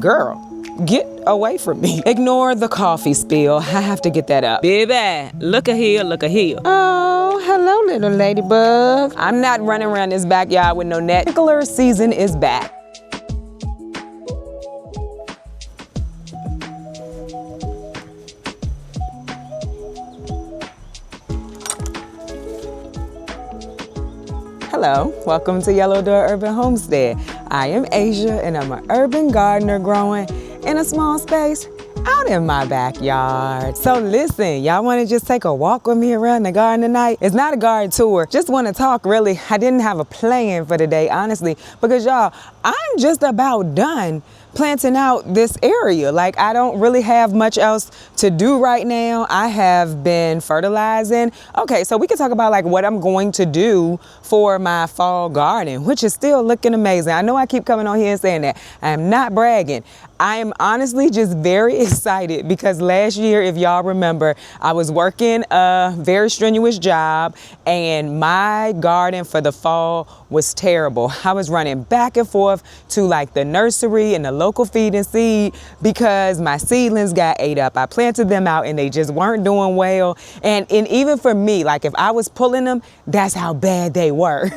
girl, get away from me. Ignore the coffee spill. I have to get that up. Baby, look at here, look at here. Oh, hello, little ladybug. I'm not running around this backyard with no net. Particular season is back. Hello, welcome to Yellow Door Urban Homestead. I am Asia and I'm an urban gardener growing in a small space out in my backyard. So listen, y'all wanna just take a walk with me around the garden tonight? It's not a garden tour, just wanna talk really. I didn't have a plan for today, honestly, because y'all, I'm just about done planting out this area. Like, I don't really have much else to do right now. I have been fertilizing. Okay, so we can talk about like what I'm going to do for my fall garden, which is still looking amazing. I know I keep coming on here and saying that. I am not bragging. I am honestly just very excited because last year, if y'all remember, I was working a very strenuous job and my garden for the fall was terrible. I was running back and forth to like the nursery and the local feed and seed because my seedlings got ate up. I planted them out and they just weren't doing well. And even for me, like if I was pulling them, that's how bad they were.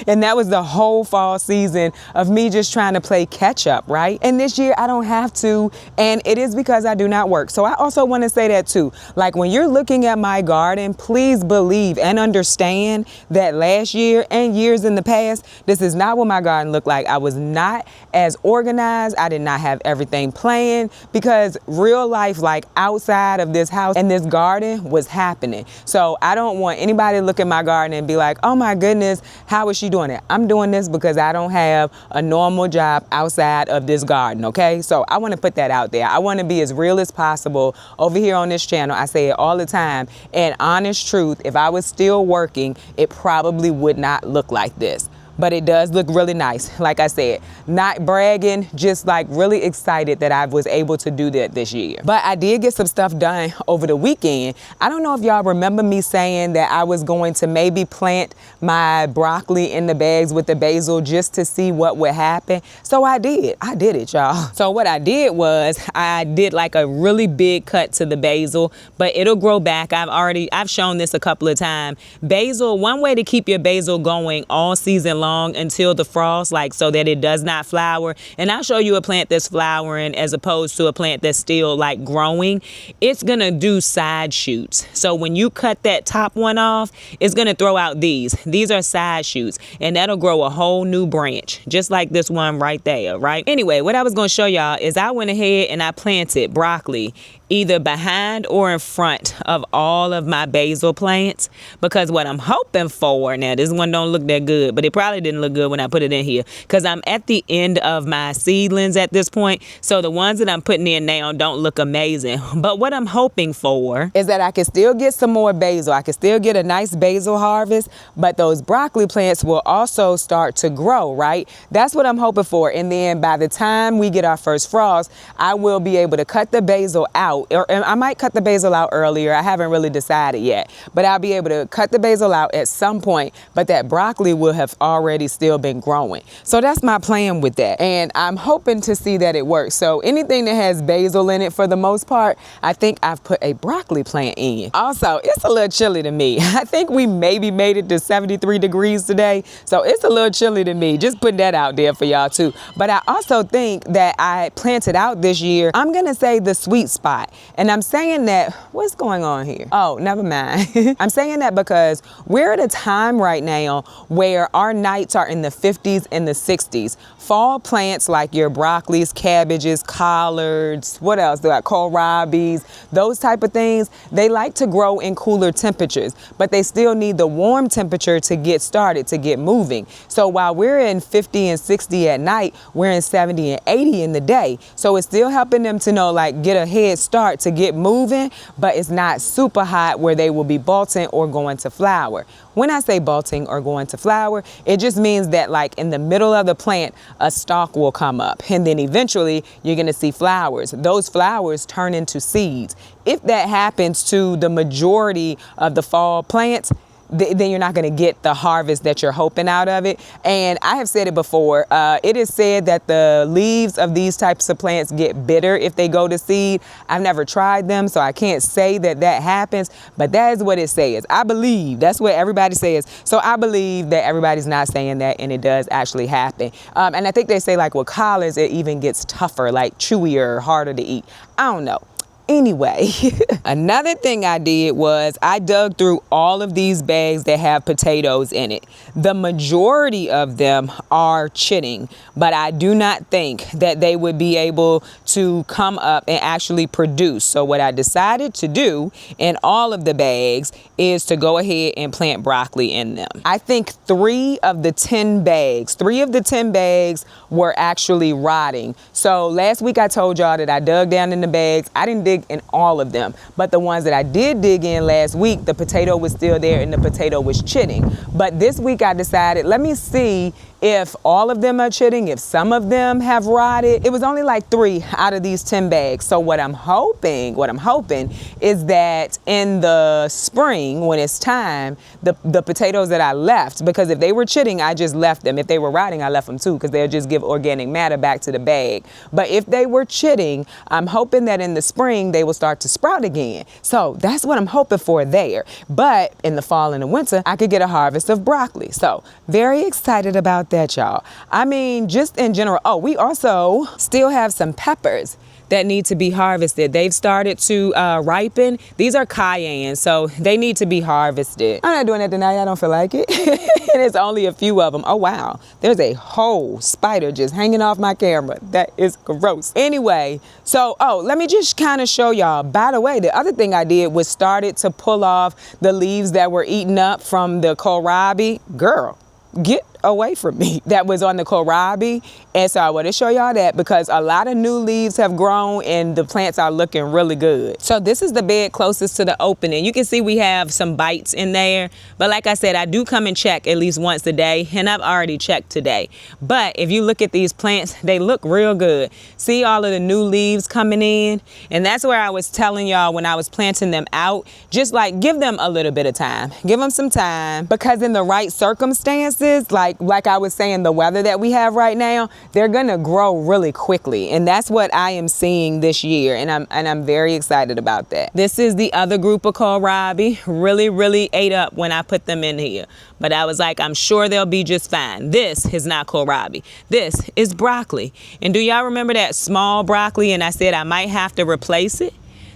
And that was the whole fall season of me just trying to play catch up, right? And this year I don't have to, and it is because I do not work. So I also want to say that too. Like when you're looking at my garden, please believe and understand that last year and years in the past, this is not what my garden looked like. I was not as organized. I did not have everything planned because real life, like outside of this house and this garden was happening. So I don't want anybody to look at my garden and be like, oh my goodness, how is she doing it? I'm doing this because I don't have a normal job outside of this garden, okay? So I want to put that out there. I want to be as real as possible over here on this channel. I say it all the time. And honest truth, if I was still working, it probably would not look like this. But it does look really nice. Like I said, not bragging, just like really excited that I was able to do that this year. But I did get some stuff done over the weekend. I don't know if y'all remember me saying that I was going to maybe plant my broccoli in the bags with the basil just to see what would happen. So I did it, y'all. So what I did was I did like a really big cut to the basil, but it'll grow back. I've shown this a couple of times. Basil, one way to keep your basil going all season long until the frost, like so that it does not flower. And I'll show you a plant that's flowering as opposed to a plant that's still like growing. It's gonna do side shoots. So when you cut that top one off, it's gonna throw out these. These are side shoots and that'll grow a whole new branch, just like this one right there, right? Anyway, what I was gonna show y'all is I went ahead and I planted broccoli either behind or in front of all of my basil plants, because what I'm hoping for, now this one don't look that good, but it probably didn't look good when I put it in here because I'm at the end of my seedlings at this point. So the ones that I'm putting in now don't look amazing. But what I'm hoping for is that I can still get some more basil. I can still get a nice basil harvest, but those broccoli plants will also start to grow, right? That's what I'm hoping for. And then by the time we get our first frost, I will be able to cut the basil out. Or I might cut the basil out earlier. I haven't really decided yet, but I'll be able to cut the basil out at some point, but that broccoli will have already still been growing. So that's my plan with that. And I'm hoping to see that it works. So anything that has basil in it, for the most part, I think I've put a broccoli plant in. Also, it's a little chilly to me. I think we maybe made it to 73 degrees today. So it's a little chilly to me. Just put that out there for y'all too. But I also think that I planted out this year, I'm gonna say the sweet spot. And I'm saying that, what's going on here? Oh, never mind. I'm saying that because we're at a time right now where our nights are in the 50s and the 60s. Fall plants like your broccolis, cabbages, collards, what else? They got kohlrabies, those type of things. They like to grow in cooler temperatures, but they still need the warm temperature to get started, to get moving. So while we're in 50 and 60 at night, we're in 70 and 80 in the day. So it's still helping them to know, like, get a head start to get moving, but it's not super hot where they will be bolting or going to flower. When I say bolting or going to flower, it just means that like in the middle of the plant, a stalk will come up and then eventually you're gonna see flowers. Those flowers turn into seeds. If that happens to the majority of the fall plants, then you're not going to get the harvest that you're hoping out of it. And I have said it before, it is said that the leaves of these types of plants get bitter if they go to seed. I've never tried them, so I can't say that happens, but that is what it says. I believe that's what everybody says. So I believe that everybody's not saying that, and it does actually happen. And I think they say like with collards, it even gets tougher, like chewier, harder to eat. I don't know. Anyway, another thing I did was I dug through all of these bags that have potatoes in it. The majority of them are chitting, but I do not think that they would be able to come up and actually produce. So what I decided to do in all of the bags is to go ahead and plant broccoli in them. I think 3 of the 10 bags were actually rotting. So last week I told y'all that I dug down in the bags. I didn't dig in all of them, but the ones that I did dig in last week, the potato was still there and the potato was chitting. But this week I decided, let me see if all of them are chitting, if some of them have rotted. It was only like 3 out of these 10 bags. So what I'm hoping is that in the spring, when it's time, the potatoes that I left, because if they were chitting, I just left them. If they were rotting, I left them too, because they'll just give organic matter back to the bag. But if they were chitting, I'm hoping that in the spring, they will start to sprout again. So that's what I'm hoping for there. But in the fall and the winter, I could get a harvest of broccoli. So very excited about that, y'all. I mean, just in general. Oh, we also still have some peppers that need to be harvested. They've started to ripen. These are cayenne, so they need to be harvested. I'm not doing that tonight. I don't feel like it. And it's only a few of them. Oh, wow. There's a whole spider just hanging off my camera. That is gross. Anyway, so, let me just kind of show y'all. By the way, the other thing I did was started to pull off the leaves that were eaten up from the kohlrabi. Girl, get away from me. That was on the kohlrabi. And so I want to show y'all that because a lot of new leaves have grown and the plants are looking really good. So this is the bed closest to the opening. You can see we have some bites in there. But like I said, I do come and check at least once a day, and I've already checked today. But if you look at these plants, they look real good. See all of the new leaves coming in? And that's where I was telling y'all when I was planting them out, just like give them a little bit of time. Give them some time, because in the right circumstances, like I was saying, the weather that we have right now, they're gonna grow really quickly. And that's what I am seeing this year. And I'm very excited about that. This is the other group of kohlrabi. Really ate up when I put them in here. But I was like, I'm sure they'll be just fine. This is not kohlrabi. This is broccoli. And do y'all remember that small broccoli? And I said I might have to replace it.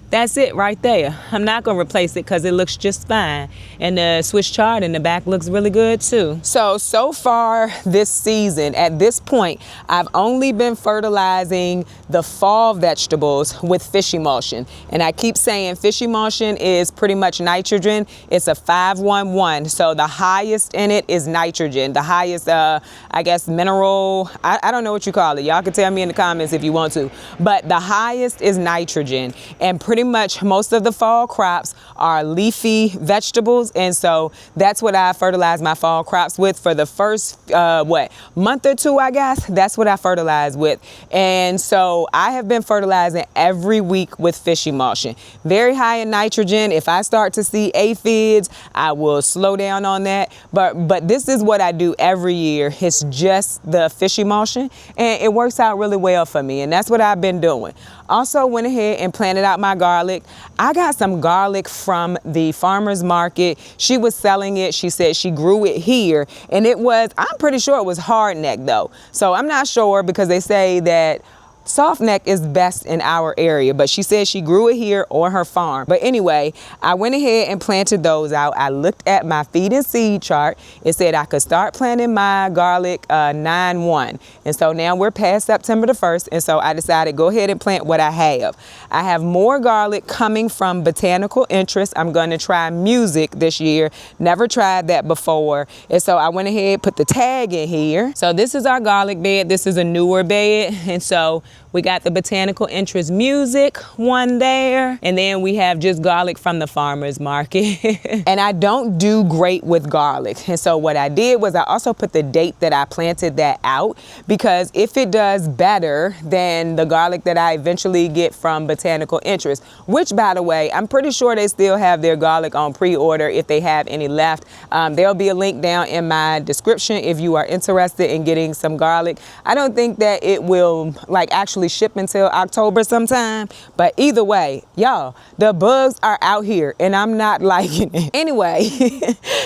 That's it right there. I'm not gonna replace it because it looks just fine. And the Swiss chard in the back looks really good too. So far this season, at this point, I've only been fertilizing the fall vegetables with fish emulsion. And I keep saying fish emulsion is pretty much nitrogen. It's a 5-1-1. So the highest in it is nitrogen. The highest, I guess, mineral, I don't know what you call it. Y'all can tell me in the comments if you want to. But the highest is nitrogen. And pretty much most of the fall crops are leafy vegetables, and so that's what I fertilize my fall crops with for the first month or 2, I guess. That's what I fertilize with. And so I have been fertilizing every week with fish emulsion. Very high in nitrogen. If I start to see aphids, I will slow down on that, but this is what I do every year. It's just the fish emulsion, and it works out really well for me, and that's what I've been doing. Also went ahead and planted out my garlic. I got some garlic from the farmer's market. She was selling it. She said she grew it here, and I'm pretty sure it was hardneck though. So I'm not sure, because they say that soft neck is best in our area, but she said she grew it here on her farm. But anyway, I went ahead and planted those out. I looked at my feed and seed chart. It said I could start planting my garlic 9-1. And so now we're past September the 1st. And so I decided go ahead and plant what I have. I have more garlic coming from botanical interest. I'm going to try music this year. Never tried that before. And so I went ahead, put the tag in here. So this is our garlic bed. This is a newer bed. And so We got the botanical interest music one there. And then we have just garlic from the farmer's market. And I don't do great with garlic. And so what I did was I also put the date that I planted that out, because if it does better than the garlic that I eventually get from botanical interest, which by the way, I'm pretty sure they still have their garlic on pre-order if they have any left. There'll be a link down in my description if you are interested in getting some garlic. I don't think that it will like actually ship until October sometime, but either way, y'all, the bugs are out here and I'm not liking it. Anyway,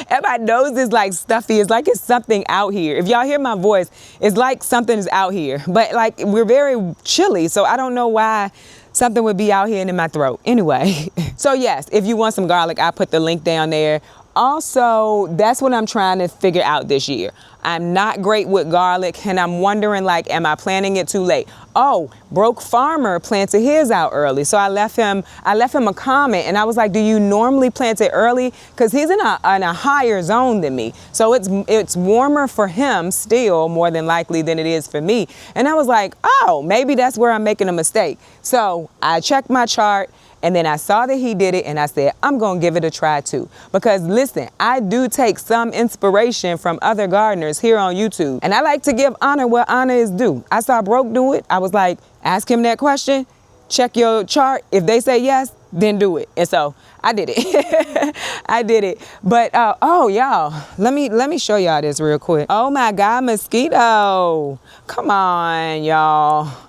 and my nose is like stuffy. It's like it's something out here. If y'all hear my voice, it's like something is out here, but like we're very chilly, so I don't know why something would be out here and in my throat. Anyway, so yes, if you want some garlic, I put the link down there. Also, that's what I'm trying to figure out this year. I'm not great with garlic and I'm wondering, like, am I planting it too late? Oh, Broke Farmer planted his out early. So I left him a comment and I was like, do you normally plant it early? Because he's in a higher zone than me. So it's warmer for him still, more than likely, than it is for me. And I was like, oh, maybe that's where I'm making a mistake. So I checked my chart. And then I saw that he did it and I said, I'm going to give it a try too. Because listen, I do take some inspiration from other gardeners here on YouTube. And I like to give honor where honor is due. I saw Broke do it. I was like, ask him that question, check your chart. If they say yes, then do it. And so I did it. I did it. But, oh, y'all, let me show y'all this real quick. Oh my God, mosquito. Come on, y'all.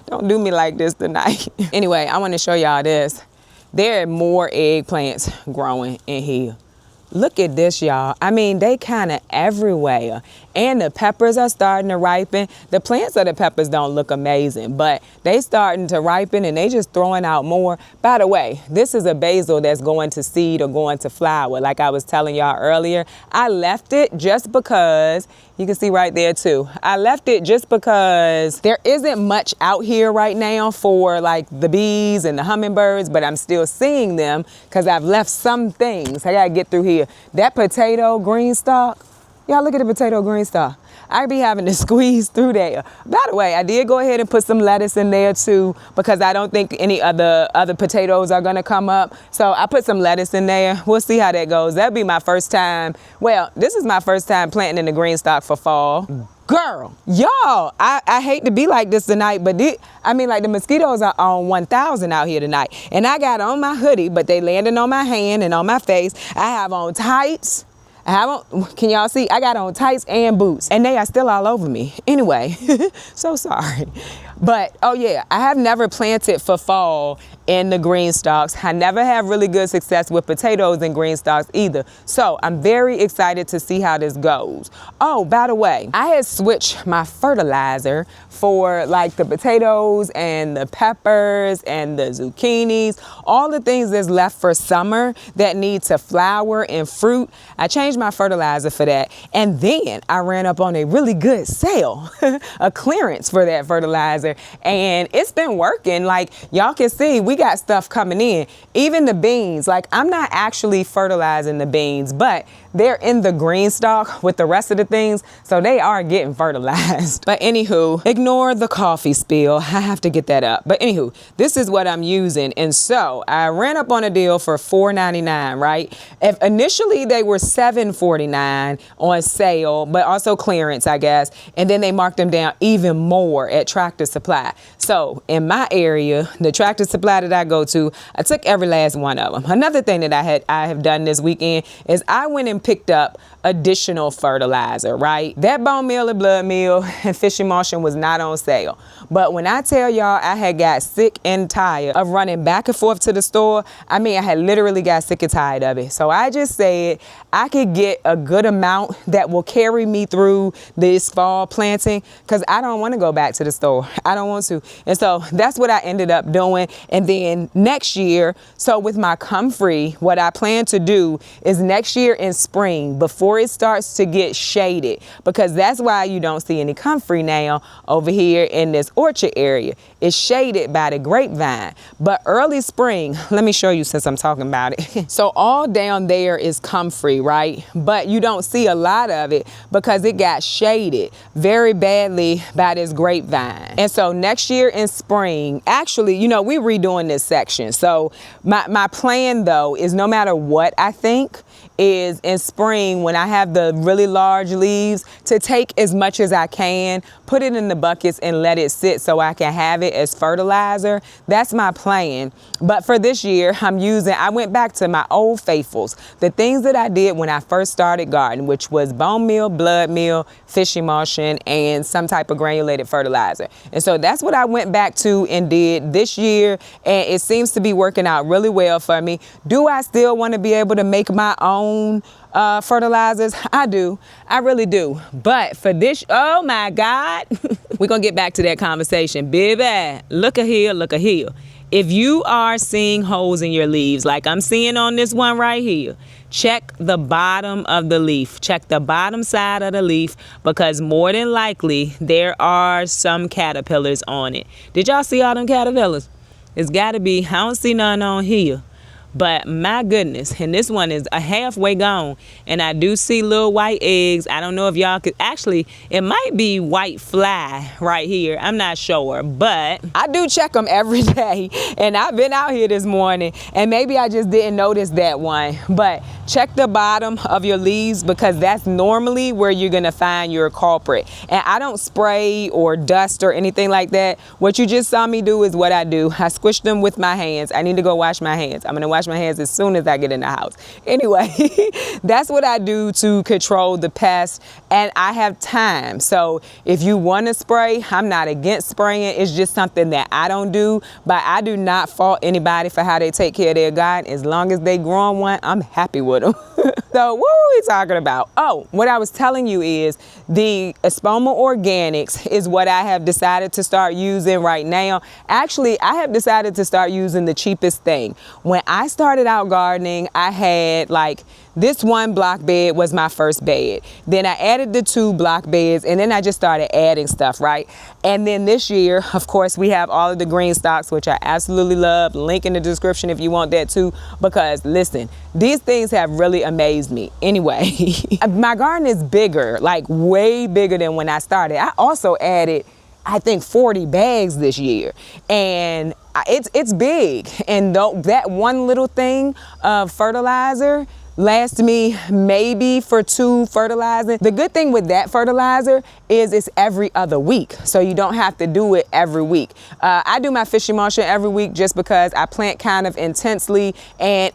Don't do me like this tonight. Anyway, I want to show y'all this. There are more eggplants growing in here. Look at this, y'all. I mean, they kind of everywhere. And the peppers are starting to ripen. The plants of the peppers don't look amazing, but they starting to ripen and they just throwing out more. By the way, this is a basil that's going to seed or going to flower. Like I was telling y'all earlier, I left it just because, you can see right there too. I left it just because there isn't much out here right now for like the bees and the hummingbirds, but I'm still seeing them because I've left some things. I gotta get through here. That potato Greenstalk, y'all look at the potato Greenstalk. I be having to squeeze through there. By the way, I did go ahead and put some lettuce in there too, because I don't think any other potatoes are gonna come up. So I put some lettuce in there. We'll see how that goes. That'll be my first time. Well, this is my first time planting in the Greenstalk for fall. Girl, y'all, I hate to be like this tonight, but I mean, like the mosquitoes are on 1,000 out here tonight. And I got on my hoodie, but they landing on my hand and on my face. I have on tights. Can y'all see? I got on tights and boots and they are still all over me. Anyway, so sorry. But, oh yeah, I have never planted for fall in the Greenstalks. I never have really good success with potatoes in Greenstalks either. So I'm very excited to see how this goes. Oh, by the way, I had switched my fertilizer for like the potatoes and the peppers and the zucchinis, all the things that's left for summer that need to flower and fruit. I changed my fertilizer for that. And then I ran up on a really good sale, a clearance for that fertilizer. And it's been working. Like y'all can see, we got stuff coming in. Even the beans, like I'm not actually fertilizing the beans, but they're in the Greenstalk with the rest of the things, so they are getting fertilized. But anywho, ignore the coffee spill. I have to get that up. But anywho, this is what I'm using. And so I ran up on a deal for $4.99, right? If initially they were $7.49 on sale, but also clearance, I guess. And then they marked them down even more at Tractor Supply. So in my area, the Tractor Supply that I go to, I took every last one of them. Another thing that I have done this weekend is I went and picked up additional fertilizer, right? That bone meal and blood meal and fish emulsion was not on sale. But when I tell y'all I had got sick and tired of running back and forth to the store, I mean, I had literally got sick and tired of it. So I just said I could get a good amount that will carry me through this fall planting, because I don't want to go back to the store. I don't want to. And so that's what I ended up doing. And then next year, so with my comfrey, what I plan to do is next year in spring, before it starts to get shaded, because that's why you don't see any comfrey now over here in this orchard area. It's shaded by the grapevine. But early spring, let me show you since I'm talking about it. So all down there is comfrey, right? But you don't see a lot of it because it got shaded very badly by this grapevine. And so next year later in spring, actually, you know, we're redoing this section. So my plan though is no matter what I think is in spring when I have the really large leaves to take as much as I can, put it in the buckets and let it sit so I can have it as fertilizer. That's my plan. But for this year, I went back to my old faithfuls, the things that I did when I first started gardening, which was bone meal, blood meal, fish emulsion, and some type of granulated fertilizer. And so that's what I went back to and did this year, and it seems to be working out really well for me. Do I still want to be able to make my own fertilizers? I do. I really do. But for this, oh my God, we're going to get back to that conversation. Baby, look at here, look at here. If you are seeing holes in your leaves, like I'm seeing on this one right here, check the bottom of the leaf. Check the bottom side of the leaf, because more than likely there are some caterpillars on it. Did y'all see all them caterpillars? It's got to be. I don't see none on here. But my goodness, and this one is a halfway gone, and I do see little white eggs. I don't know if y'all could, actually, it might be white fly right here. I'm not sure, but I do check them every day, and I've been out here this morning, and maybe I just didn't notice that one. But check the bottom of your leaves, because that's normally where you're gonna find your culprit. And I don't spray or dust or anything like that. What you just saw me do is what I do. I squish them with my hands. I need to go wash my hands. I'm gonna wash my hands as soon as I get in the house. Anyway, that's what I do to control the pests, and I have time. So if you want to spray, I'm not against spraying. It's just something that I don't do, but I do not fault anybody for how they take care of their garden. As long as they grow on one, I'm happy with them. So what were we talking about? Oh, what I was telling you is the Espoma Organics is what I have decided to start using right now. Actually, I have decided to start using the cheapest thing. When I started out gardening, I had like this one block bed was my first bed. Then I added the 2 block beds, and then I just started adding stuff, right? And then this year, of course, we have all of the Greenstalks, which I absolutely love. Link in the description if you want that too, because listen, these things have really amazed me. Anyway, my garden is bigger, like way bigger than when I started. I also added, I think, 40 bags this year, and it's big. And that one little thing of fertilizer lasts me maybe for 2 fertilizing. The good thing with that fertilizer is it's every other week, so you don't have to do it every week. I do my fish emulsion every week just because I plant kind of intensely, and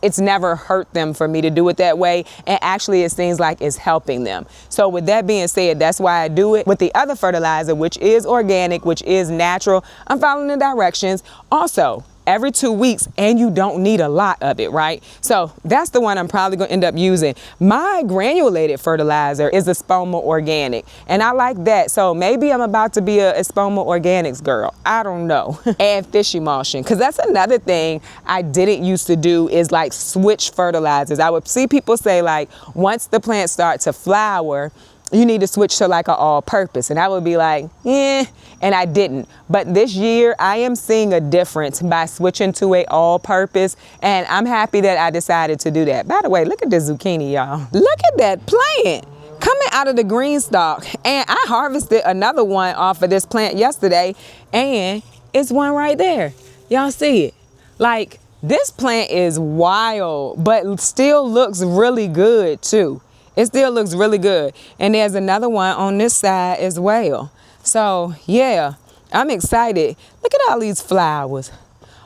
it's never hurt them for me to do it that way, and actually it seems like it's helping them. So with that being said, that's why I do it. With the other fertilizer, which is organic, which is natural, I'm following the directions. Also, every 2 weeks, and you don't need a lot of it, right? So that's the one I'm probably gonna end up using. My granulated fertilizer is Espoma Organic, and I like that. So maybe I'm about to be a Espoma Organics girl. I don't know. Add fish emulsion, because that's another thing I didn't used to do, is like switch fertilizers. I would see people say like, once the plants start to flower, you need to switch to like an all-purpose, and I would be like, and I didn't. But this year I am seeing a difference by switching to a all-purpose, and I'm happy that I decided to do that. By the way, look at this zucchini, y'all. Look at that plant coming out of the Greenstalk, and I harvested another one off of this plant yesterday, and it's one right there. Y'all see it? Like, this plant is wild, but still looks really good too. It still looks really good. And there's another one on this side as well. So yeah, I'm excited. Look at all these flowers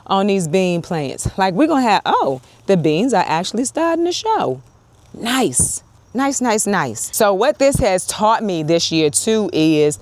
on these bean plants. Like, we're gonna have, oh, the beans are actually starting to show. Nice, nice, nice, nice. So what this has taught me this year too is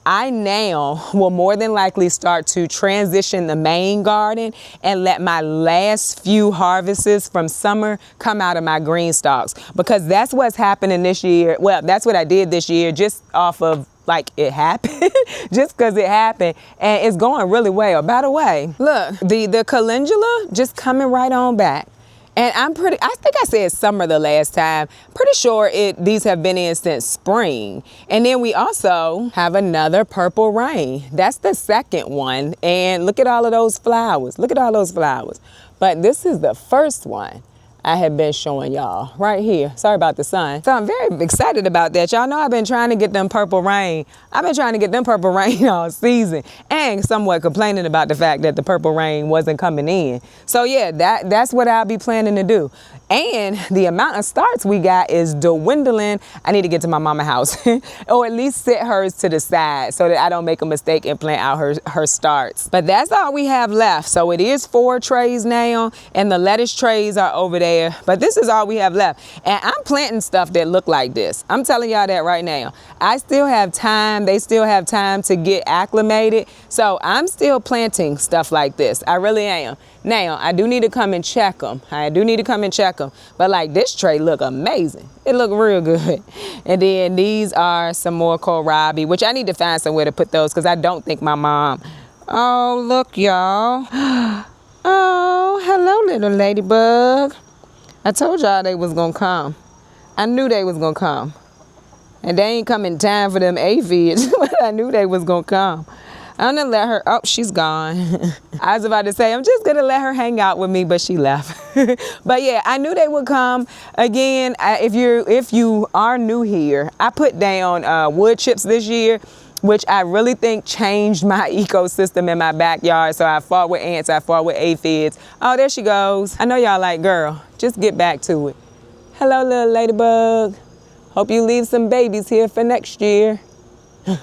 I now will more than likely start to transition the main garden and let my last few harvests from summer come out of my Greenstalks, because that's what's happening this year. Well, that's what I did this year, just off of like it happened, just because it happened, and it's going really well. By the way, look, the calendula just coming right on back. And I think I said summer the last time. Pretty sure these have been in since spring. And then we also have another purple rain. That's the second one. And look at all of those flowers. Look at all those flowers. But this is the first one. I have been showing y'all right here. Sorry about the sun. So I'm very excited about that. Y'all know I've been trying to get them purple rain. I've been trying to get them purple rain all season and somewhat complaining about the fact that the purple rain wasn't coming in. So yeah, that's what I'll be planning to do. And the amount of starts we got is dwindling. I need to get to my mama house or at least set hers to the side so that I don't make a mistake and plant out her starts. But that's all we have left. So it is 4 trays now and the lettuce trays are over there. But this is all we have left. And I'm planting stuff that look like this. I'm telling y'all that right now. I still have time. They still have time to get acclimated. So I'm still planting stuff like this. I really am. Now, I do need to come and check them. But like this tray look amazing. It look real good. And then these are some more kohlrabi, which I need to find somewhere to put those because I don't think my mom. Oh, look, y'all. Oh, hello, little ladybug. I told y'all they was gonna come. I knew they was gonna come. And they ain't come in time for them aphids, but I knew they was gonna come. I'm gonna let her, oh, she's gone. I was about to say, I'm just gonna let her hang out with me, but she left. But yeah, I knew they would come. Again, if you are new here, I put down wood chips this year, which I really think changed my ecosystem in my backyard. So I fought with ants, I fought with aphids. Oh, there she goes. I know y'all like, girl, just get back to it. Hello, little ladybug. Hope you leave some babies here for next year.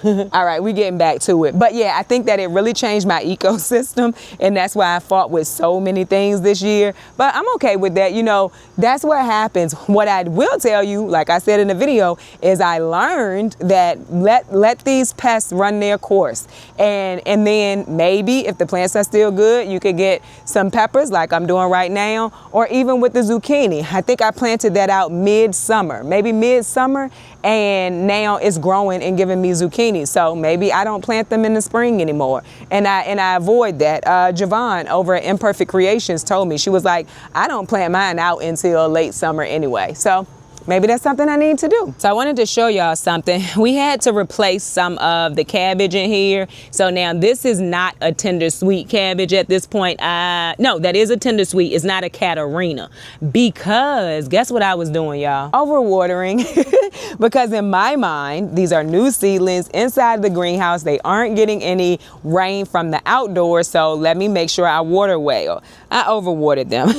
All right, we getting back to it. But yeah, I think that it really changed my ecosystem, and that's why I fought with so many things this year. But I'm okay with that. You know, that's what happens. What I will tell you, like I said in the video, is I learned that let these pests run their course. And then maybe if the plants are still good, you could get some peppers like I'm doing right now, or even with the zucchini. I think I planted that out mid-summer, maybe mid-summer, and now it's growing and giving me zucchini. So maybe I don't plant them in the spring anymore. And I avoid that. Javon over at Imperfect Creations told me, she was like, I don't plant mine out until late summer anyway. So maybe that's something I need to do. So I wanted to show y'all something. We had to replace some of the cabbage in here. So now this is not a tender sweet cabbage at this point. No, that is a tender sweet. It's not a Katarina. Because guess what I was doing, y'all? Overwatering. Because in my mind, these are new seedlings inside the greenhouse. They aren't getting any rain from the outdoors. So let me make sure I water well. I overwatered them.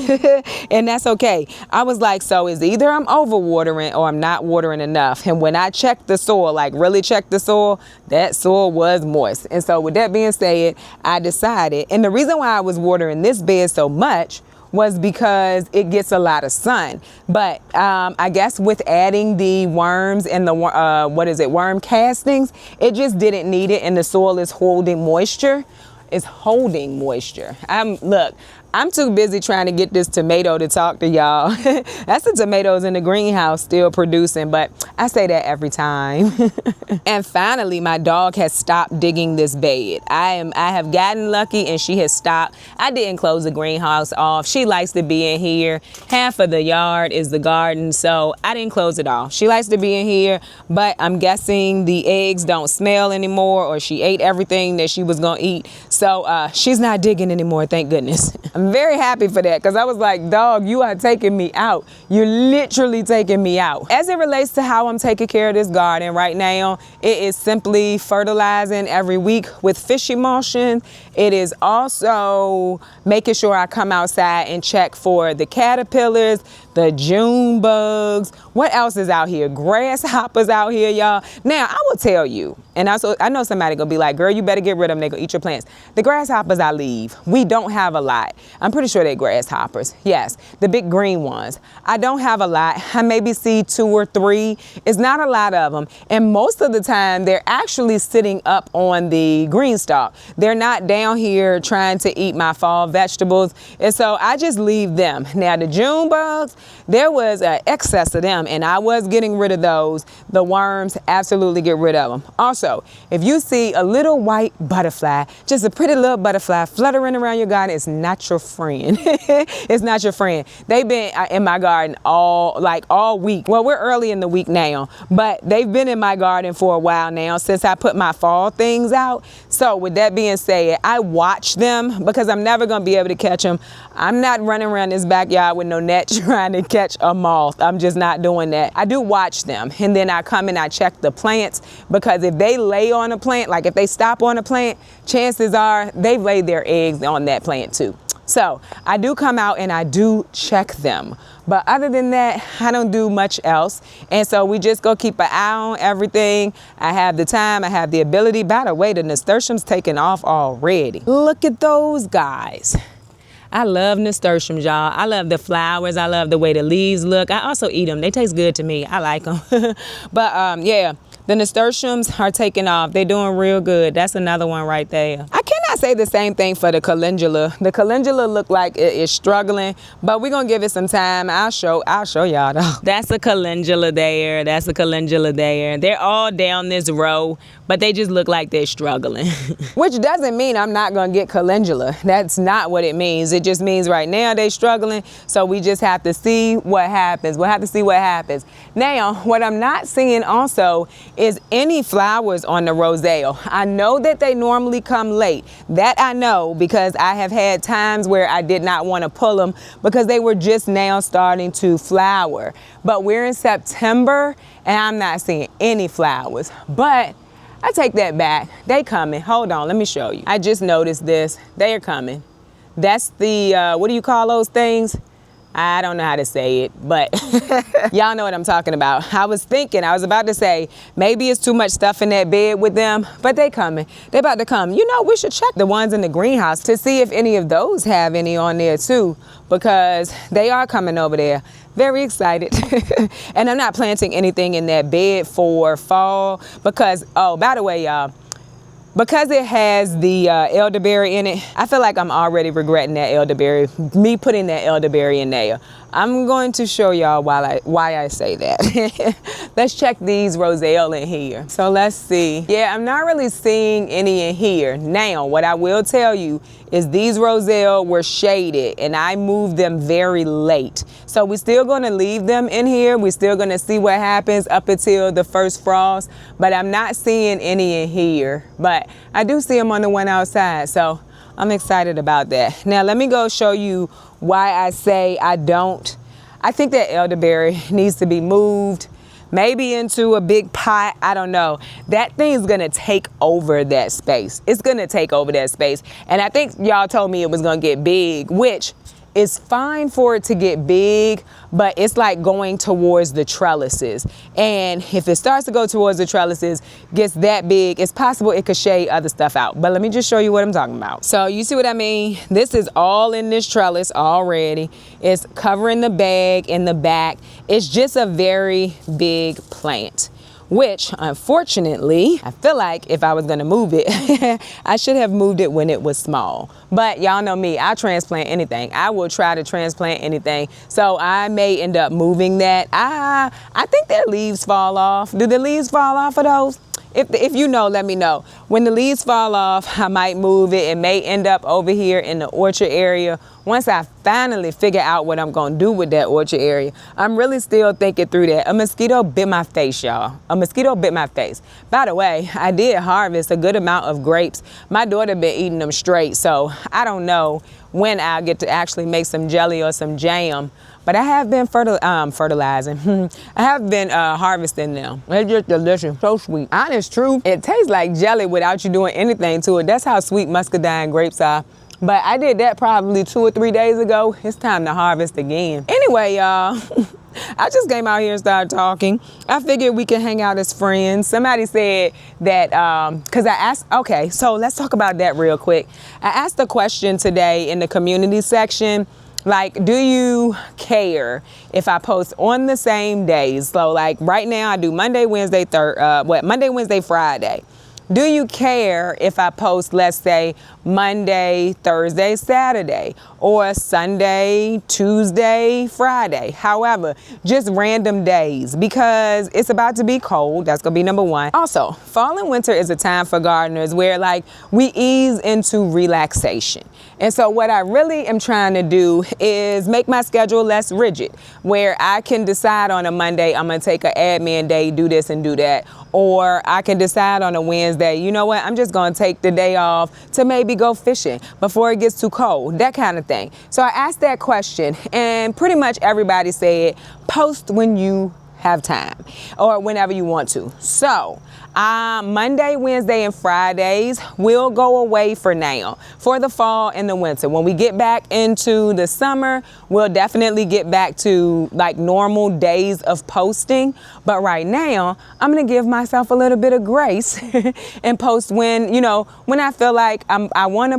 And that's okay. I was like, so it's either I'm overwatering or I'm not watering enough. And when I checked the soil, like really checked the soil, that soil was moist. And so with that being said, I decided, and the reason why I was watering this bed so much was because it gets a lot of sun. But I guess with adding the worms and the worm castings, it just didn't need it, and the soil is holding moisture. Look, I'm too busy trying to get this tomato to talk to y'all. That's the tomatoes in the greenhouse still producing, but I say that every time. And finally, my dog has stopped digging this bed. I have gotten lucky and she has stopped. I didn't close the greenhouse off. She likes to be in here. Half of the yard is the garden, so I didn't close it off. She likes to be in here, but I'm guessing the eggs don't smell anymore, or she ate everything that she was gonna eat. So she's not digging anymore, thank goodness. I'm very happy for that, because I was like, dog, you are taking me out. You're literally taking me out. As it relates to how I'm taking care of this garden right now, it is simply fertilizing every week with fish emulsion. It is also making sure I come outside and check for the caterpillars, the June bugs. What else is out here? Grasshoppers out here, y'all. Now, I will tell you, and also I know somebody gonna be like, girl, you better get rid of them. They gonna eat your plants. The grasshoppers I leave. We don't have a lot. I'm pretty sure they're grasshoppers. Yes, the big green ones. I don't have a lot. I maybe see 2 or 3. It's not a lot of them. And most of the time, they're actually sitting up on the Greenstalk. They're not down here trying to eat my fall vegetables. And so I just leave them. Now, the June bugs, there was an excess of them, and I was getting rid of those. The worms, absolutely get rid of them. Also, if you see a little white butterfly, just a pretty little butterfly fluttering around your garden, it's not your friend. It's not your friend. They've been in my garden all week. Well, we're early in the week now, but they've been in my garden for a while now since I put my fall things out. So with that being said, I watch them because I'm never going to be able to catch them. I'm not running around this backyard with no net trying to catch a moth. I'm just not doing that. I do watch them, and then I come and I check the plants, because if they lay on a plant, like if they stop on a plant, chances are they've laid their eggs on that plant too. So I do come out and I do check them. But other than that, I don't do much else. And so we just go keep an eye on everything. I have the time, I have the ability. By the way, the nasturtium's taking off already. Look at those guys. I love nasturtiums, y'all. I love the flowers. I love the way the leaves look. I also eat them. They taste good to me. I like them. But yeah, the nasturtiums are taking off. They're doing real good. That's another one right there. I cannot say the same thing for the calendula. The calendula look like it is struggling, but we're gonna give it some time. I'll show y'all though. That's a calendula there. That's a calendula there. They're all down this row, but they just look like they're struggling. Which doesn't mean I'm not gonna get calendula. That's not what it means. It just means right now they're struggling, so we just have to see what happens. We'll have to see what happens. Now, what I'm not seeing also is any flowers on the Roselle. I know that they normally come late. That I know, because I have had times where I did not want to pull them because they were just now starting to flower. But we're in September and I'm not seeing any flowers. But I take that back. They coming. Hold on, let me show you. I just noticed this. They are coming. That's the, what do you call those things? I don't know how to say it, but y'all know what I'm talking about. I was about to say, maybe it's too much stuff in that bed with them, but they coming. They about to come. You know, we should check the ones in the greenhouse to see if any of those have any on there too, because they are coming over there. Very excited. And I'm not planting anything in that bed for fall because, oh, by the way, y'all, because it has the elderberry in it, I feel like I'm already regretting that elderberry, me putting that elderberry in there. I'm going to show y'all why I say that. Let's check these Roselle in here. So let's see. Yeah, I'm not really seeing any in here. Now, what I will tell you is these Roselle were shaded and I moved them very late. So we're still gonna leave them in here. We're still gonna see what happens up until the first frost, but I'm not seeing any in here. But I do see them on the one outside, so I'm excited about that. Now let me go show you why I say I think that elderberry needs to be moved, maybe into a big pot. I don't know. That thing is gonna take over that space. It's gonna take over that space. And I think y'all told me it was gonna get big, which is fine for it to get big, but it's like going towards the trellises. And if it starts to go towards the trellises, gets that big, it's possible it could shade other stuff out. But let me just show you what I'm talking about. So you see what I mean? This is all in this trellis already. It's covering the bag in the back. It's just a very big plant, which unfortunately, I feel like if I was gonna move it, I should have moved it when it was small. But y'all know me, I transplant anything. I will try to transplant anything. So I may end up moving that. I think their leaves fall off. Do the leaves fall off of those? If you know, let me know. When the leaves fall off, I might move it. It may end up over here in the orchard area. Once I finally figure out what I'm gonna do with that orchard area, I'm really still thinking through that. A mosquito bit my face, y'all. A mosquito bit my face. By the way, I did harvest a good amount of grapes. My daughter been eating them straight, so I don't know when I'll get to actually make some jelly or some jam. But I have been fertilizing. I have been harvesting them. They're just delicious, so sweet. Honest truth, it tastes like jelly without you doing anything to it. That's how sweet muscadine grapes are. But I did that probably 2 or 3 days ago. It's time to harvest again. Anyway, y'all, I just came out here and started talking. I figured we could hang out as friends. Somebody said that, because I asked, okay, so let's talk about that real quick. I asked a question today in the community section. Like, do you care if I post on the same days? So like right now I do Monday, Wednesday, Friday. Do you care if I post, let's say, Monday, Thursday, Saturday, or Sunday, Tuesday, Friday. However, just random days because it's about to be cold. That's gonna be number one. Also, fall and winter is a time for gardeners where like we ease into relaxation. And so what I really am trying to do is make my schedule less rigid, where I can decide on a Monday, I'm gonna take an admin day, do this and do that. Or I can decide on a Wednesday, you know what, I'm just gonna take the day off to maybe go fishing before it gets too cold, that kind of thing. So I asked that question and pretty much everybody said, post when you have time or whenever you want to. So Monday, Wednesday, and Fridays will go away for now for the fall and the winter. When we get back into the summer, we'll definitely get back to like normal days of posting. But right now, I'm gonna give myself a little bit of grace and post when, you know, when I feel like I want to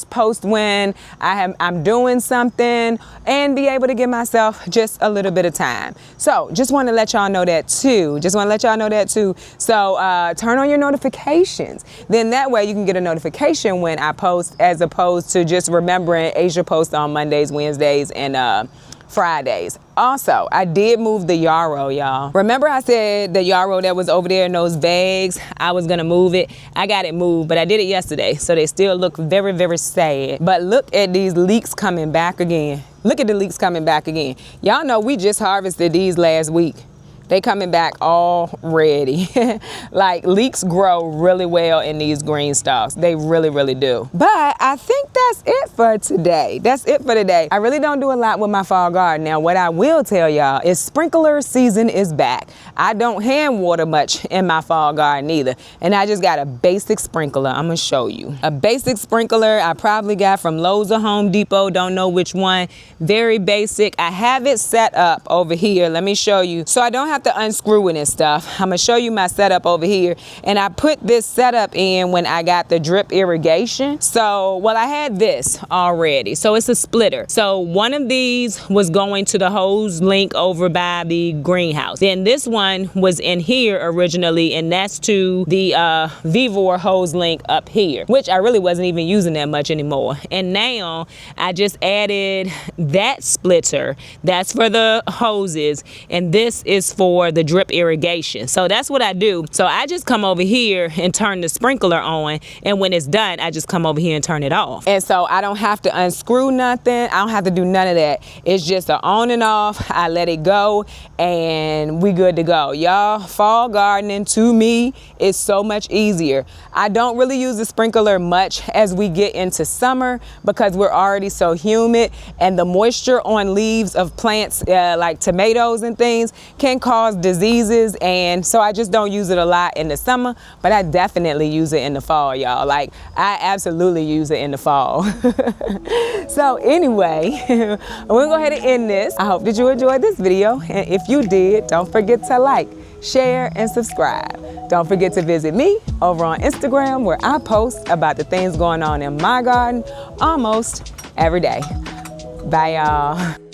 post when I'm doing something, and be able to give myself just a little bit of time. So just want to let y'all know that too. So turn on your notifications. Then that way you can get a notification when I post, as opposed to just remembering Asia posts on Mondays, Wednesdays, and Fridays. Also, I did move the yarrow, y'all. Remember I said the yarrow that was over there in those bags, I was gonna move it. I got it moved, but I did it yesterday, so they still look very, very sad. But look at these leeks coming back again. Look at the leeks coming back again. Y'all know we just harvested these last week. They coming back already. Like leeks grow really well in these green stalks. They really, really do. But I think that's it for today. I really don't do a lot with my fall garden. Now, what I will tell y'all is sprinkler season is back. I don't hand water much in my fall garden either. And I just got a basic sprinkler. I'm gonna show you. A basic sprinkler I probably got from Lowe's or Home Depot. Don't know which one. Very basic. I have it set up over here. Let me show you. So I don't have to unscrew it and stuff. I'm gonna show you my setup over here, and I put this setup in when I got the drip irrigation. So, well, I had this already, so it's a splitter. So one of these was going to the hose link over by the greenhouse. Then this one was in here originally, and that's to the Vivor hose link up here, which I really wasn't even using that much anymore. And now I just added that splitter. That's for the hoses, and this is for the drip irrigation. So that's what I do. So I just come over here and turn the sprinkler on, and when it's done, I just come over here and turn it off. And so I don't have to unscrew nothing. I don't have to do none of that. It's just an on and off. I let it go, and we good to go. Y'all, fall gardening to me is so much easier. I don't really use the sprinkler much as we get into summer because we're already so humid, and the moisture on leaves of plants like tomatoes and things can cause diseases, and so I just don't use it a lot in the summer, but I definitely use it in the fall, y'all. Like, I absolutely use it in the fall. So anyway, we're gonna go ahead and end this. I hope that you enjoyed this video, and if you did, don't forget to like, share, and subscribe. Don't forget to visit me over on Instagram, where I post about the things going on in my garden almost every day. Bye, y'all.